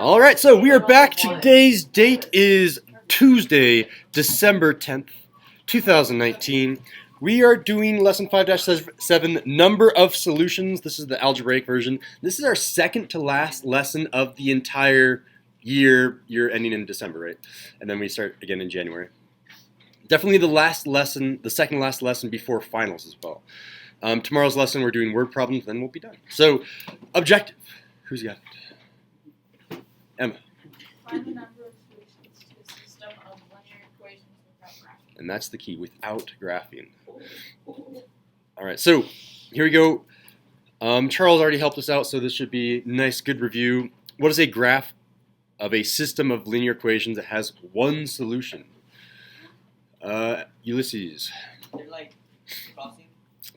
All right, so we are back. Today's date is Tuesday, December 10th, 2019. We are doing lesson 5-7, number of solutions. This is the algebraic version. This is our second to last lesson of the entire year ending in December, right? And then we start again in January. Definitely the last lesson, the second last lesson before finals as well. Tomorrow's lesson we're doing word problems, then we'll be done. So, objective. Who's got it? Emma. Find the number of solutions to a system of linear equations without graphing. And that's the key, without graphing. All right, so here we go. Charles already helped us out, so this should be nice, good review. What is a graph of a system of linear equations that has one solution? Ulysses. They're like crossing.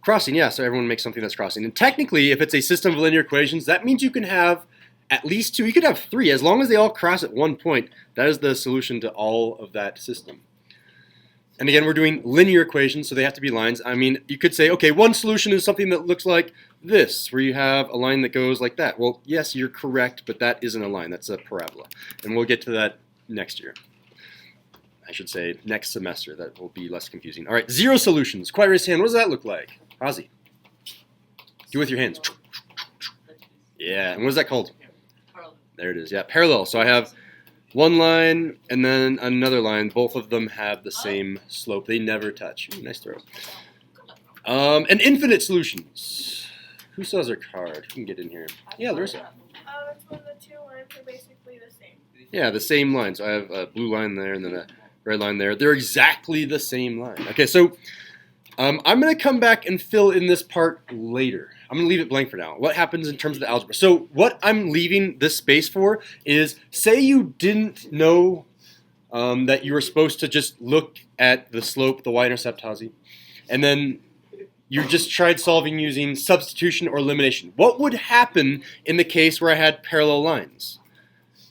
Crossing, yeah, so everyone makes something that's crossing. And technically, if it's a system of linear equations, that means you can have at least two. You could have three. As long as they all cross at one point, that is the solution to all of that system. And again, we're doing linear equations, so they have to be lines. I mean, you could say, okay, one solution is something that looks like this, where you have a line that goes like that. Well, yes, you're correct, but that isn't a line. That's a parabola. And we'll get to that next year. I should say next semester. That will be less confusing. All right, zero solutions. Quiet raised hand. What does that look like? Ozzy. Do it with your hands. Yeah, and what is that called? Parallel. There it is. Yeah, parallel. So I have one line and then another line. Both of them have the same slope. They never touch. Ooh, nice throw. And infinite solutions. Who saws their card? Who can get in here? Yeah, Larissa. It's when the two lines are basically the same. Yeah, the same line. So I have a blue line there and then a red line there. They're exactly the same line. Okay, so I'm going to come back and fill in this part later. I'm going to leave it blank for now. What happens in terms of the algebra? So what I'm leaving this space for is, say you didn't know that you were supposed to just look at the slope, the y-intercept, Hazi, and then you just tried solving using substitution or elimination. What would happen in the case where I had parallel lines?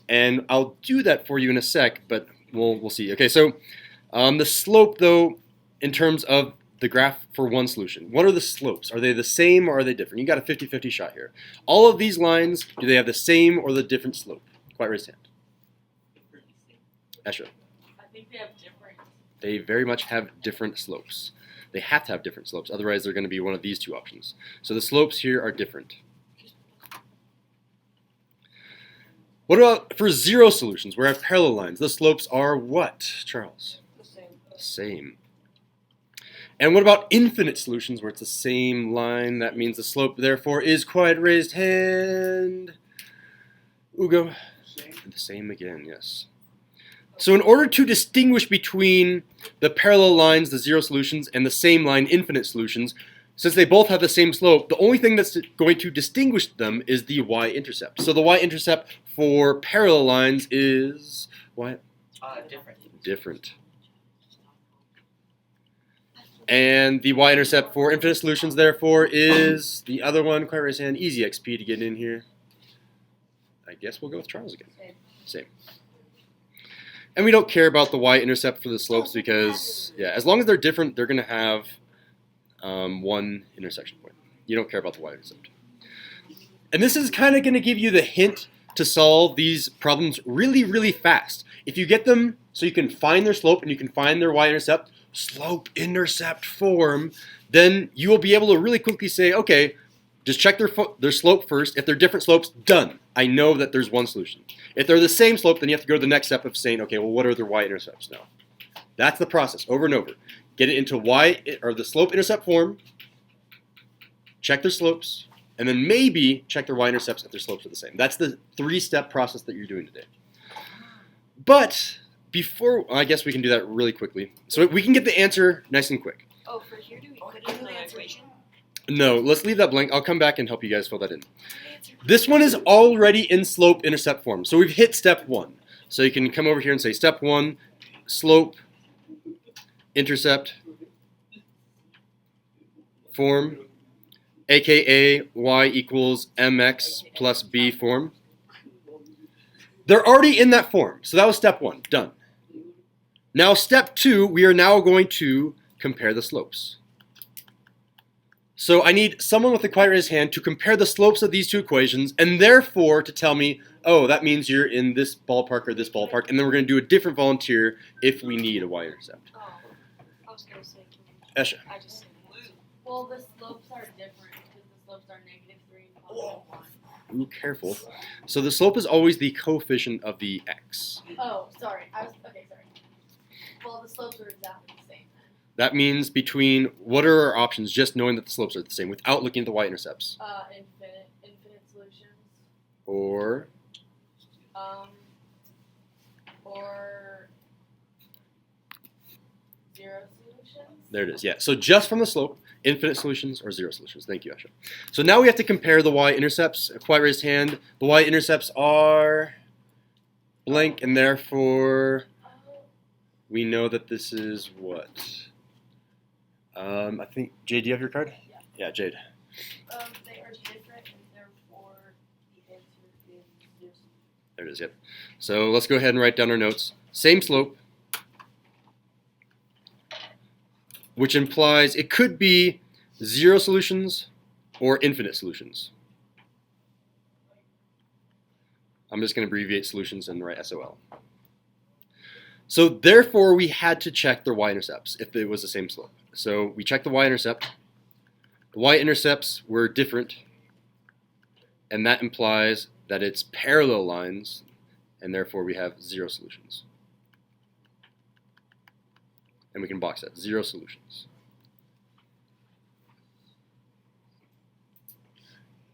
And I'll do that for you in a sec, but we'll see. Okay, so the slope, though, in terms of the graph for one solution. What are the slopes? Are they the same or are they different? You got a 50-50 shot here. All of these lines, do they have the same or the different slope? Quiet raised hand. Esha. I think they have different. They very much have different slopes. They have to have different slopes, otherwise they're going to be one of these two options. So the slopes here are different. What about for zero solutions, where I have parallel lines? The slopes are what, Charles? The same. Same. And what about infinite solutions, where it's the same line? That means the slope, therefore, is quiet raised hand. Ugo? Same. The same again, yes. So in order to distinguish between the parallel lines, the zero solutions, and the same line, infinite solutions, since they both have the same slope, the only thing that's going to distinguish them is the y-intercept. So the y-intercept for parallel lines is what? Different. Different. And the y-intercept for infinite solutions, therefore, is the other one. Quiet raised hand. Easy XP to get in here. I guess we'll go with Charles again. Same. And we don't care about the y-intercept for the slopes because, yeah, as long as they're different, they're going to have one intersection point. You don't care about the y-intercept. And this is kind of going to give you the hint to solve these problems really, really fast. If you get them so you can find their slope and you can find their y-intercept, slope-intercept form, then you will be able to really quickly say, okay, just check their slope first. If they're different slopes, done. I know that there's one solution. If they're the same slope, then you have to go to the next step of saying, okay, well, what are their y-intercepts now? That's the process, over and over. Get it into the slope-intercept form, check their slopes, and then maybe check their y-intercepts if their slopes are the same. That's the three-step process that you're doing today. But before, I guess we can do that really quickly. So we can get the answer nice and quick. Oh, for here, do we put in the equation? No, let's leave that blank. I'll come back and help you guys fill that in. This one is already in slope-intercept form. So we've hit step one. So you can come over here and say step one, slope, intercept, form, aka y equals mx plus b form. They're already in that form. So that was step one, done. Now step two, we are now going to compare the slopes. So I need someone with a quiet raised hand to compare the slopes of these two equations and therefore to tell me oh, that means you're in this ballpark or this ballpark, and then we're going to do a different volunteer if we need a y-intercept. Oh, I was gonna say, Esha. I just said that. Well, the slopes are different because the slopes are -3 and +1. Ooh, careful. So the slope is always the coefficient of the x. Oh, sorry. Okay, sorry. Well, the slopes are exactly the same then. That means between, what are our options, just knowing that the slopes are the same without looking at the y-intercepts? Infinite solutions. Or, Or 0 solutions. there it is, yeah. So just from the slope, infinite solutions or 0 solutions. Thank you, Asha. So now we have to compare the y-intercepts. A quiet raised hand. The y-intercepts are blank, and therefore we know that this is what? I think, Jade, do you have your card? Yeah. Yeah, Jade. They are different, and therefore the answer is 0. There it is, yep. So let's go ahead and write down our notes. Same slope, which implies it could be 0 solutions or infinite solutions. I'm just going to abbreviate solutions and write SOL. So therefore, we had to check their y-intercepts if it was the same slope. So we checked the y-intercept. The y-intercepts were different, and that implies that it's parallel lines, and therefore we have 0 solutions. And we can box that, 0 solutions.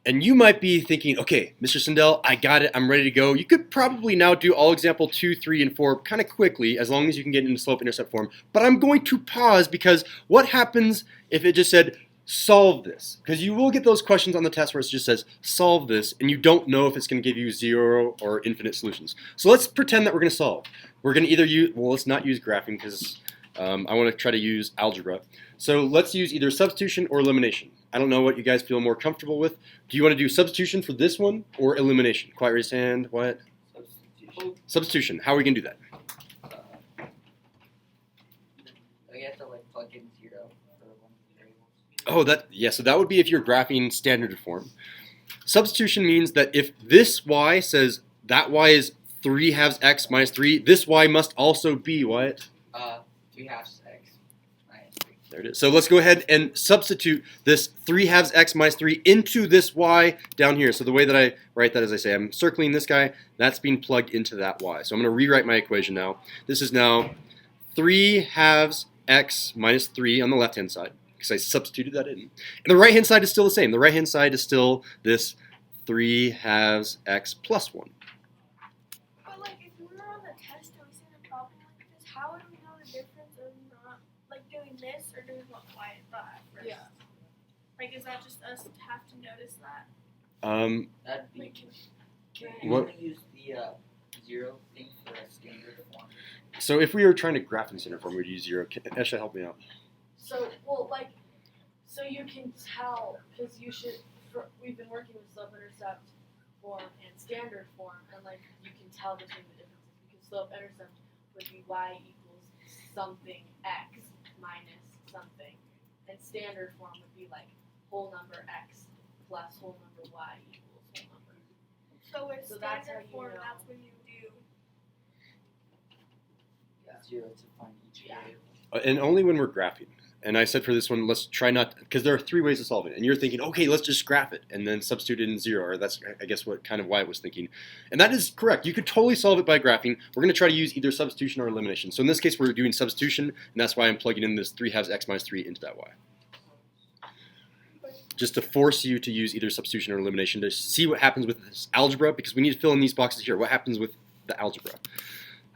And you might be thinking, okay, Mr. Sindel, I got it, I'm ready to go. You could probably now do all example 2, 3, and 4 kind of quickly, as long as you can get into slope-intercept form. But I'm going to pause, because what happens if it just said, solve this? Because you will get those questions on the test where it just says, solve this, and you don't know if it's going to give you 0 or infinite solutions. So let's pretend that we're going to solve. We're going to either use, well, let's not use graphing, because I want to try to use algebra. So let's use either substitution or elimination. I don't know what you guys feel more comfortable with. Do you want to do substitution for this one or elimination? Quiet raised hand. What? Substitution. Substitution. How are we going to do that? You have to like plug in 0 for one of the variables. Oh, yeah. So that would be if you're graphing standard form. Substitution means that if this y says that y is 3/2 x minus 3, this y must also be what? 3/2 x minus 3. There it is. So let's go ahead and substitute this 3/2 x minus 3 into this y down here. So the way that I write that is I say I'm circling this guy. That's being plugged into that y. So I'm going to rewrite my equation now. This is now 3/2 x minus 3 on the left-hand side, because I substituted that in. And the right-hand side is still the same. The right-hand side is still this 3/2 x plus 1. But like, if we were on the test and we seen a problem like this, how would we know the difference of not like doing this or doing what y thought at first? Yeah. Like, is that just us have to notice that? That'd be. Like, Can you What? only use the 0 thing for a standard form? So if we were trying to graph in standard form, we'd use 0. Esha, help me out. So, well, like, so you can tell, because we've been working with slope-intercept form and standard form, and like, you can tell between the differences, because slope-intercept would be y equals something x minus something, and standard form would be like whole number x plus whole number y equals whole number. so with So that's standard how you form, know. that's when you do. 0 to find each Yeah. variable. And only when we're graphing. And I said for this one, let's try not, because there are 3 ways to solve it. And you're thinking, okay, let's just graph it and then substitute it in 0. Or that's, I guess, what kind of why I was thinking. And that is correct. You could totally solve it by graphing. We're going to try to use either substitution or elimination. So in this case, we're doing substitution, and that's why I'm plugging in this 3/2 x minus 3 into that y. Just to force you to use either substitution or elimination to see what happens with this algebra, because we need to fill in these boxes here. What happens with the algebra?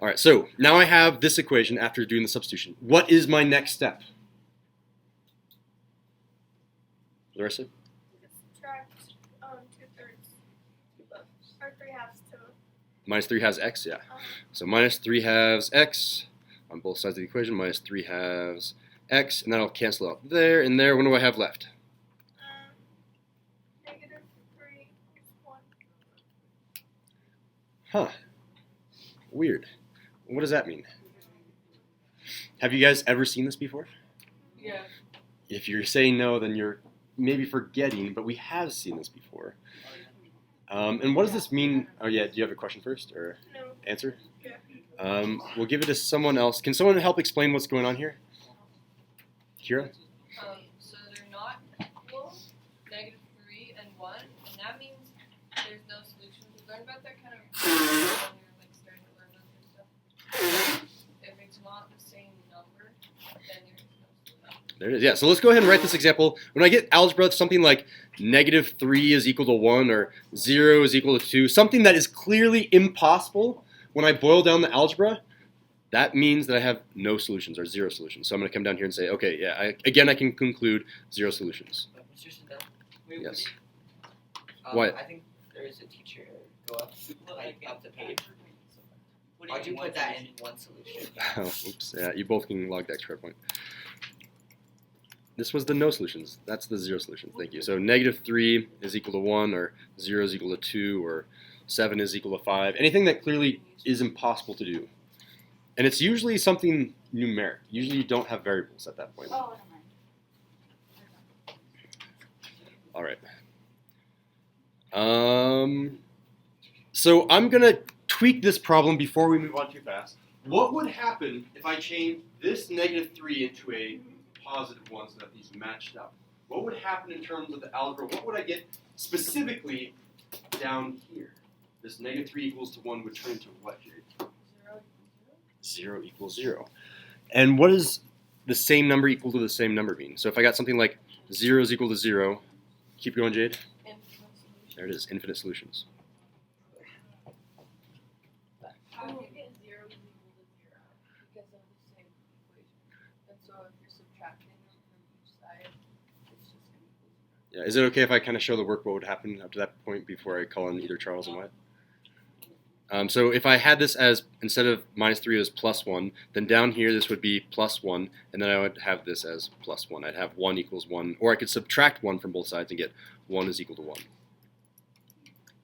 All right, so now I have this equation after doing the substitution. What is my next step? Larissa? Subtract 2/3 or 3/2 to. Minus 3/2 x, yeah. So minus 3/2 x on both sides of the equation, minus 3/2 x, and that'll cancel out there and there. What do I have left? -3 is 1. Huh. Weird. What does that mean? Have you guys ever seen this before? Yeah. If you're saying no, then you're maybe forgetting, but we have seen this before. And what does this mean? Oh yeah, do you have a question first or No. answer? Yeah. We'll give it to someone else. Can someone help explain what's going on here? Kira? So they're not equal, -3 and 1, and that means there's no solution. We learned about that kind of when you're like starting to learn this and stuff. If it's not the same number, then there's no solution. There it is. Yeah, so let's go ahead and write this example. When I get algebra, it's something like -3 is equal to 1 or 0 is equal to 2, something that is clearly impossible. When I boil down the algebra, that means that I have no solutions or 0 solutions. So I'm going to come down here and say, okay, yeah, I can conclude 0 solutions. Mr. Sindel, wait, Yes. what? What? I think there is a teacher. Go up, up the page. What do Why'd you mean, put one that solution? in one solution? Oh, oops. Yeah, you both can log the extra point. This was the no solutions. That's the 0 solutions. Thank you. So -3 is equal to 1, or 0 is equal to 2, or 7 is equal to 5. Anything that clearly is impossible to do. And it's usually something numeric. Usually you don't have variables at that point. Oh, never mind. All right. So I'm going to tweak this problem before we move on too fast. What would happen if I changed this -3 into a positive 1 so that these matched up? What would happen in terms of the algebra? What would I get specifically down here? This -3 equals to 1 would turn into what, Jade? 0 equals 0. And what does the same number equal to the same number mean? So if I got something like 0 is equal to 0, keep going, Jade. There it is, infinite solutions. How do you get 0 is equal to 0? Because of the same equation. And so if you're subtracting them from each side, it's just going to equal 0. Yeah, is it okay if I kind of show the work what would happen up to that point before I call in either Charles and Wyatt? So if I had this as, instead of -3 as +1, then down here this would be +1, and then I would have this as +1. I'd have 1 equals 1, or I could subtract 1 from both sides and get 1 is equal to 1.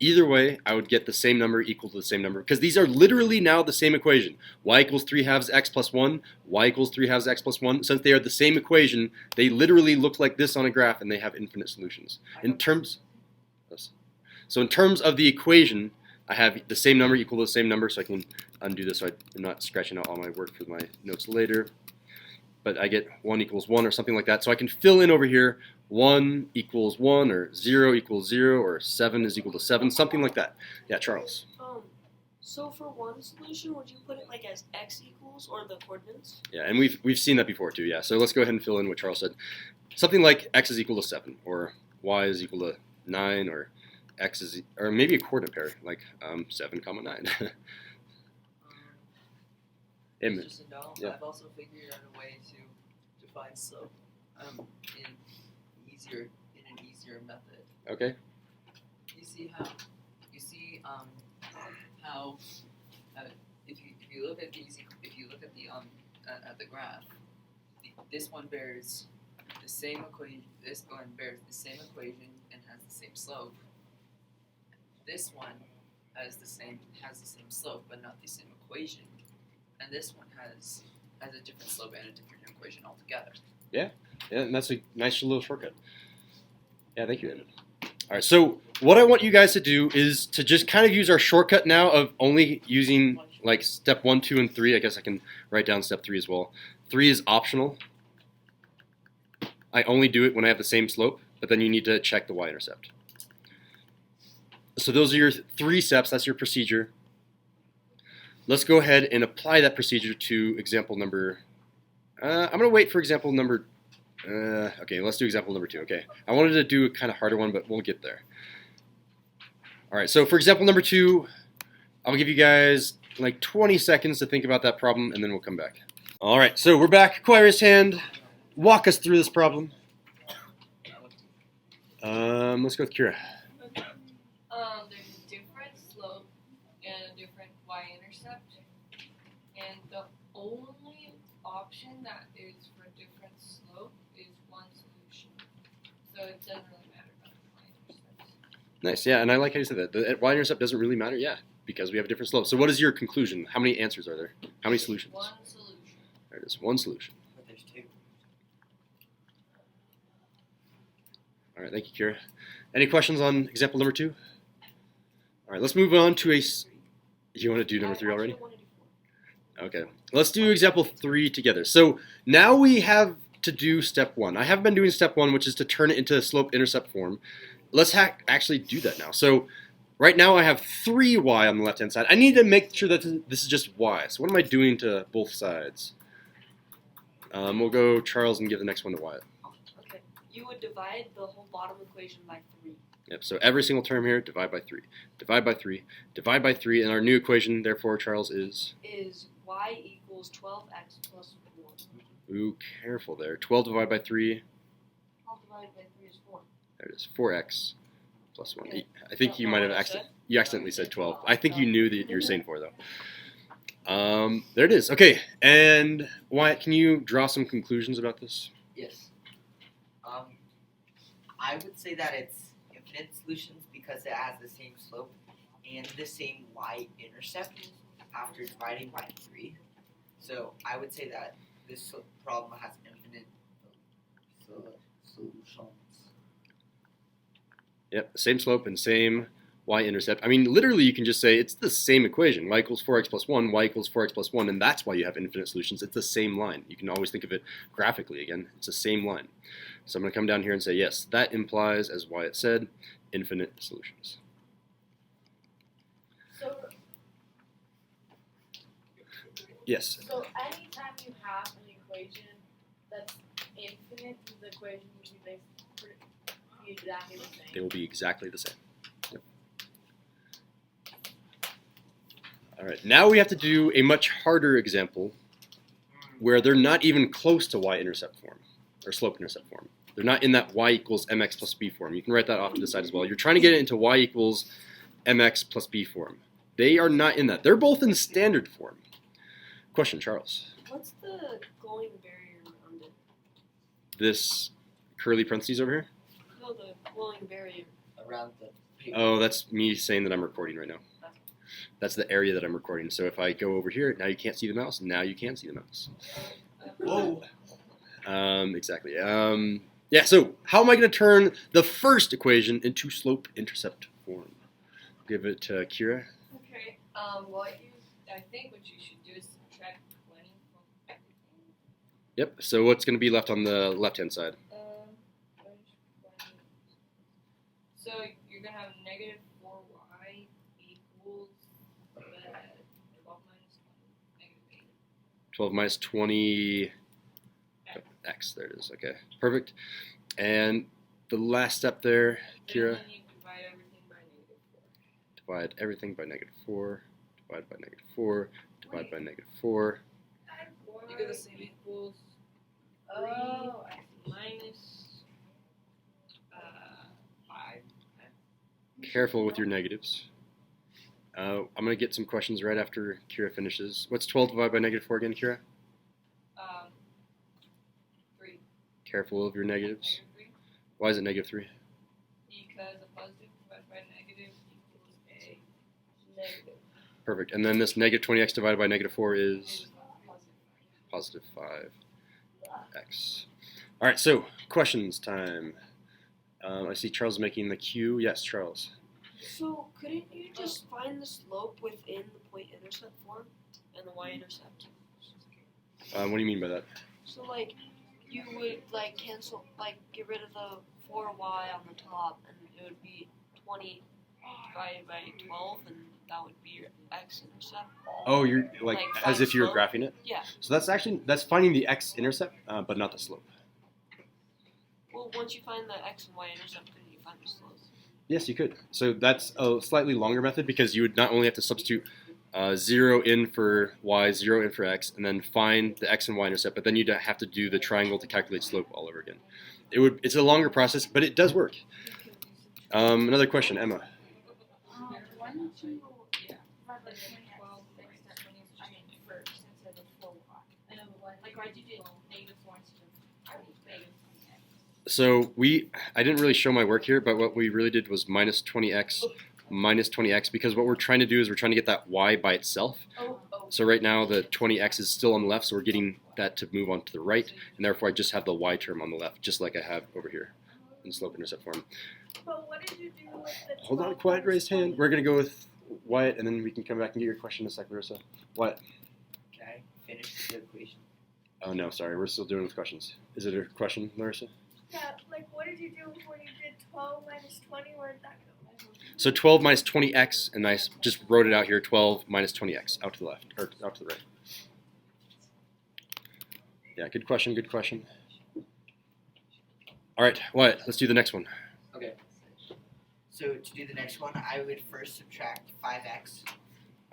Either way, I would get the same number equal to the same number, because these are literally now the same equation. Y equals 3 halves x plus 1, y equals 3 halves x plus 1. Since they are the same equation, they literally look like this on a graph, and they have infinite solutions. So in terms of the equation, I have the same number equal to the same number, so I can undo this so I'm not scratching out all my work for my notes later. But I get 1 equals 1 or something like that. So I can fill in over here 1 equals 1 or 0 equals 0 or 7 is equal to 7, something like that. Yeah, Charles. So for one solution, would you put it like as x equals or the coordinates? Yeah, and we've seen that before too, yeah. So let's go ahead and fill in what Charles said. Something like x is equal to 7 or y is equal to 9 or x is, or maybe a coordinate pair, like 7, 9. Mr. Sindel, Yeah. I've also figured out a way to find slope in an easier method. Okay. You see how if you look at these, if you look at the graph, this one bears the same equation. This one bears the same equation and has the same slope. This one has the same slope but not the same equation, and this one has a different slope and a different equation altogether. Yeah, and that's a nice little shortcut. Yeah, thank you, Evan. All right, so what I want you guys to do is to just kind of use our shortcut now of only using like step 1, 2, and 3. I guess I can write down step 3 as well. 3 is optional. I only do it when I have the same slope, but then you need to check the y-intercept. So those are your 3 steps. That's your procedure. Let's go ahead and apply that procedure to example number. I'm going to wait for example number. Okay, let's do example number 2. Okay, I wanted to do a kind of harder one, but we'll get there. All right, so for example number 2, I'll give you guys like 20 seconds to think about that problem, and then we'll come back. All right, so we're back. Quiet raised hand. Walk us through this problem. Let's go with Kira. There's a different slope and a different y-intercept, and the only option that is for different slope is one solution. So it doesn't really matter about the y-intercept. Nice, yeah, and I like how you said that. The y-intercept doesn't really matter, yeah, because we have a different slope. So what is your conclusion? How many answers are there? How many solutions? One solution. There it is, one solution. But there's 2. All right, thank you, Kira. Any questions on example number 2? All right, let's move on to you want to do number 3 already? Okay, let's do example 3 together. So now we have to do step 1. I have been doing step 1, which is to turn it into a slope-intercept form. Let's actually do that now. So right now I have 3y on the left-hand side. I need to make sure that this is just y. So what am I doing to both sides? We'll go Charles and give the next one to Wyatt. Okay. You would divide the whole bottom equation by 3. Yep, so every single term here, divide by 3. Divide by 3. Divide by 3. And our new equation, therefore, Charles, is Y equals 12x plus 4. Ooh, careful there. 12 divided by 3. 12 divided by 3 is 4. There it is. 4x plus 1. Okay. I think you might have accidentally said 12. I think you knew that you were saying 4, though. There it is. Okay, and Wyatt, can you draw some conclusions about this? Yes. I would say that it's infinite solutions because it has the same slope and the same y-intercept after dividing by 3. So I would say that this problem has infinite solutions. Yep, same slope and same y-intercept. I mean, literally, you can just say it's the same equation. Y equals 4x plus 1, y equals 4x plus 1, and that's why you have infinite solutions. It's the same line. You can always think of it graphically again. It's the same line. So I'm going to come down here and say, yes, that implies, as Wyatt said, infinite solutions. So, Yes. so anytime you have an equation that's infinite, the equation usually be exactly the same. They will be exactly the same. Yep. All right, now we have to do a much harder example where they're not even close to y-intercept form, or slope-intercept form. They're not in that y equals mx plus b form. You can write that off to the side as well. You're trying to get it into y equals mx plus b form. They are not in that. They're both in standard form. Question, Charles. What's the glowing barrier around it? This curly parentheses over here? No, the glowing barrier. Around the paper. Oh, that's me saying that I'm recording right now. That's the area that I'm recording. So if I go over here, now you can't see the mouse. Now you can see the mouse. Whoa. Exactly. Yeah, so how am I going to turn the first equation into slope-intercept form? Give it to Kira. Okay. I think what you should do is subtract 20 from everything. Yep, so what's going to be left on the left-hand side? So you're gonna have negative 4y equals 12 minus 20, negative 8. 12 minus 20 x. There it is. Okay, perfect. And the last step there, Kira. And then you divide everything by negative 4. Divide everything by negative 4. Divide by negative 4. Divide by negative 4. You get the same. Equals Oh, I see. minus 5. Careful with your negatives. I'm going to get some questions right after Kira finishes. What's 12 divided by negative 4 again, Kira? 3. Careful of your negatives. Negative 3. Why is it negative 3? Because a positive divided by negative equals a negative. Perfect. And then this negative 20x divided by negative 4 is Is positive 5x. All right, so questions time. I see Charles making the Q. Yes, Charles. So couldn't you just find the slope within the point-intercept form and the y-intercept? What do you mean by that? So like you would like cancel, like get rid of the 4y on the top, and it would be 20 divided by 12, and that would be your x-intercept. Oh, you're like Like as if you're slope? graphing it? Yeah. So that's finding the x-intercept, but not the slope. Well, once you find the x and y-intercept, then you find the slope. Yes, you could. So that's a slightly longer method because you would not only have to substitute 0 in for y, 0 in for x, and then find the x and y intercept, but then you'd have to do the triangle to calculate slope all over again. It's a longer process, but it does work. Another question, Emma. Why don't you divide by 12 next to 20 change first instead of 4y? I know, but like why did you do negative 4 instead of negative 20x? So I didn't really show my work here, but what we really did was minus 20x because what we're trying to do is we're trying to get that y by itself. So right now the 20x is still on the left, so we're getting that to move on to the right, and therefore I just have the y term on the left, just like I have over here in slope-intercept form. But what did you do with the Hold on, 12 quiet, minus raised hand. 20? We're gonna go with Wyatt, and then we can come back and get your question in a sec, Larissa. Wyatt. Can I finish the equation? Oh no, sorry, we're still doing with questions. Is it a question, Larissa? Yeah, like what did you do when you did 12 minus 20? Where did that go? So 12 minus 20x, and I just wrote it out here. 12 minus 20x, out to the left, or out to the right. Yeah, good question, good question. All right, Wyatt, let's do the next one. Okay. So to do the next one, I would first subtract 5x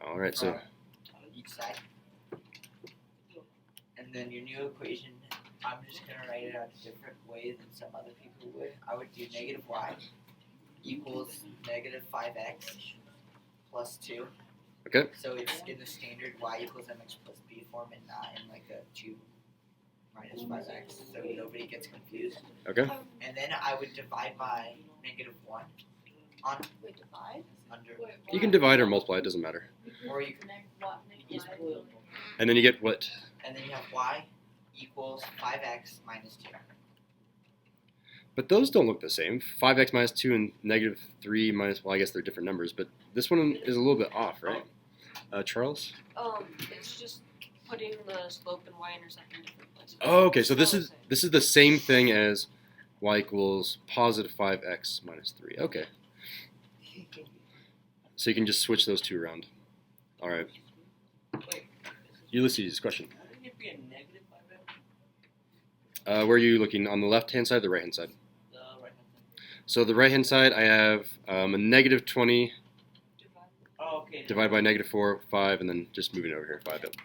All right, so from each side. And then your new equation, I'm just going to write it out a different way than some other people would. I would do negative y equals negative 5x plus 2. Okay. So it's in the standard y equals mx plus b form and not in like a 2 minus 5x. So nobody gets confused. okay, And then I would divide by negative 1 on Wait, divide? under, Wait, you can divide or multiply. It doesn't matter. or you Connect what, make y. And then you get what? and then you have y equals 5x minus 2. But those don't look the same. 5x minus 2 and negative 3 minus, well, I guess they're different numbers, but this one is a little bit off, right? Charles? It's just putting the slope and y-intercept in different places. Oh, okay, so It's not this is the same thing as y equals positive 5x minus 3. Okay. So you can just switch those two around. All right. Wait, Ulysses, question. wouldn't it be a negative 5x? Where are you looking? On the left-hand side or the right-hand side? The right hand side. So the right-hand side, I have a negative 20 divide. Oh, okay. divided by negative 4, 5, and then just moving over here, 5. Yep.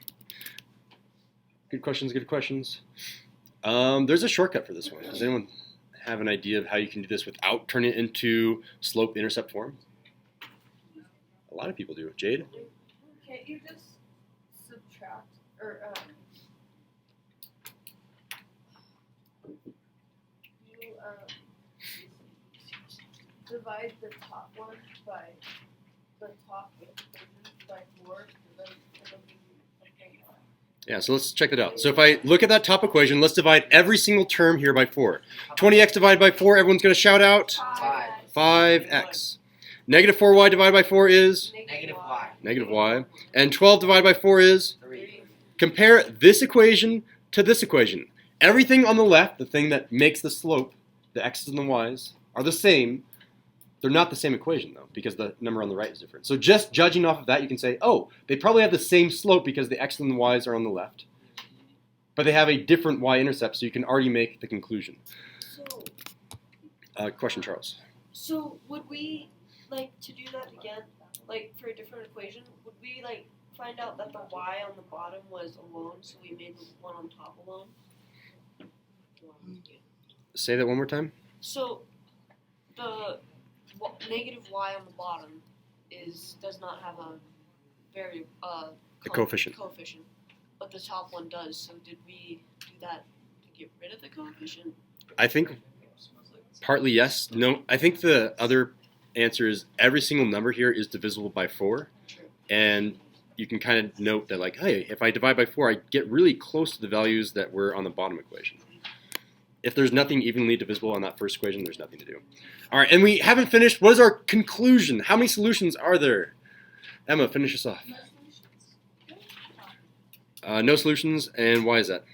Good questions, good questions. There's a shortcut for this one. Does anyone have an idea of how you can do this without turning it into slope-intercept form? A lot of people do. Jade? Can't you just subtract or you divide the top one by the top equation by 4, and then it'll give you something. Yeah, so let's check it out. So if I look at that top equation, let's divide every single term here by 4. 20x divided by 4, everyone's going to shout out 5x. Negative 4y divided by 4 is Negative y. negative y. And 12 divided by 4 is? 3. Compare this equation to this equation. Everything on the left, the thing that makes the slope, the x's and the y's, are the same. They're not the same equation, though, because the number on the right is different. So just judging off of that, you can say, oh, they probably have the same slope because the x's and the y's are on the left. But they have a different y-intercept, so you can already make the conclusion. So, Question, Charles. so would we, like, to do that again, like, for a different equation, would we, like, find out that the y on the bottom was alone, so we made the one on top alone? Say that one more time. So, the negative y on the bottom does not have a very coefficient. but the top one does. So did we do that to get rid of the coefficient? I think partly yes. No, I think the other answer is every single number here is divisible by 4. True. And you can kind of note that, like, hey, if I divide by 4, I get really close to the values that were on the bottom equation. If there's nothing evenly divisible on that first equation, there's nothing to do. All right, and we haven't finished. What is our conclusion? How many solutions are there? Emma, finish us off. No solutions, and why is that?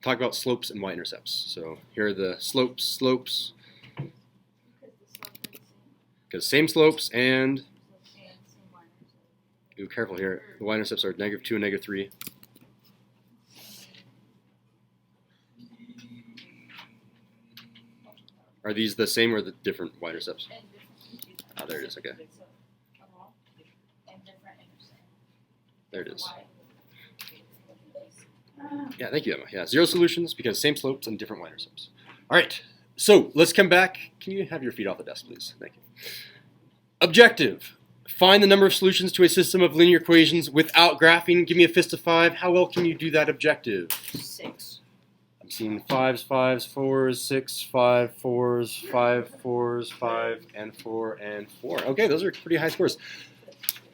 Talk about slopes and y-intercepts. So here are the slopes, because same slopes and, be careful here, the y-intercepts are negative 2 and negative 3. Are these the same or the different y-intercepts? Oh, there it is, okay. There it is. Yeah, thank you, Emma. Yeah, 0 solutions because same slopes and different y-intercepts. All right, so let's come back. Can you have your feet off the desk, please? Thank you. Objective. Find the number of solutions to a system of linear equations without graphing. Give me a fist of 5. How well can you do that objective? 6. I'm seeing 5s, 4s, 6, 5, 4s, 5, 4s, 5, and 4, and 4. Okay, those are pretty high scores.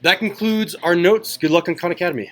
That concludes our notes. Good luck on Khan Academy.